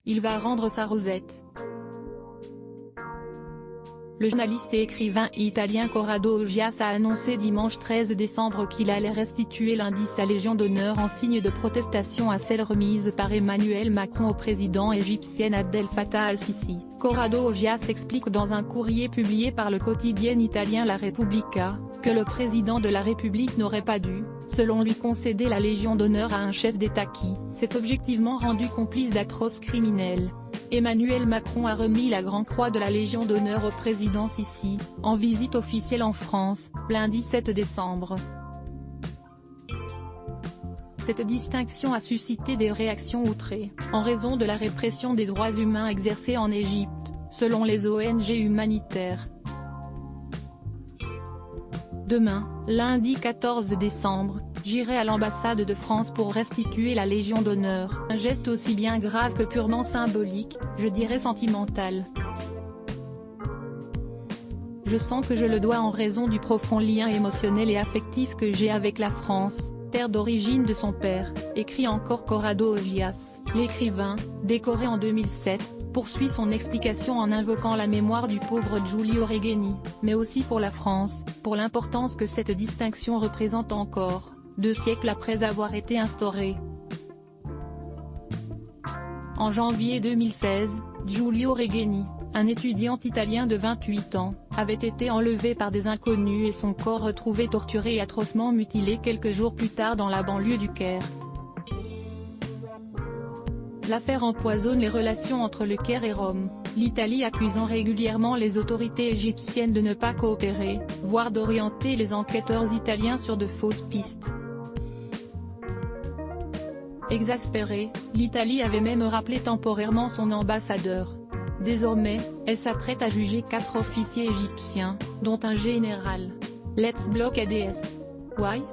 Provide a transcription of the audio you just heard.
il va rendre sa rosette. Le journaliste et écrivain italien Corrado Augias a annoncé dimanche 13 décembre qu'il allait restituer lundi sa Légion d'honneur en signe de protestation à celle remise par Emmanuel Macron au président égyptien Abdel Fattah al-Sisi. Corrado Augias explique dans un courrier publié par le quotidien italien La Repubblica, que le président de la République n'aurait pas dû, selon lui, concéder la Légion d'honneur à un chef d'État qui s'est objectivement rendu complice d'atroces criminels. Emmanuel Macron a remis la Grande Croix de la Légion d'honneur au président Sisi, en visite officielle en France, lundi 7 décembre. Cette distinction a suscité des réactions outrées, en raison de la répression des droits humains exercée en Égypte, selon les ONG humanitaires. Demain, lundi 14 décembre, j'irai à l'ambassade de France pour restituer la Légion d'honneur. Un geste aussi bien grave que purement symbolique, je dirais sentimental. Je sens que je le dois en raison du profond lien émotionnel et affectif que j'ai avec la France, terre d'origine de son père, écrit encore Corrado Augias. L'écrivain, décoré en 2007, poursuit son explication en invoquant la mémoire du pauvre Giulio Regeni, mais aussi pour la France, pour l'importance que cette distinction représente encore, 2 siècles après avoir été instaurée. En janvier 2016, Giulio Regeni, un étudiant italien de 28 ans, avait été enlevé par des inconnus et son corps retrouvé torturé et atrocement mutilé quelques jours plus tard dans la banlieue du Caire. L'affaire empoisonne les relations entre le Caire et Rome, l'Italie accusant régulièrement les autorités égyptiennes de ne pas coopérer, voire d'orienter les enquêteurs italiens sur de fausses pistes. Exaspérée, l'Italie avait même rappelé temporairement son ambassadeur. Désormais, elle s'apprête à juger 4 officiers égyptiens, dont un général. Let's block ADS. Why?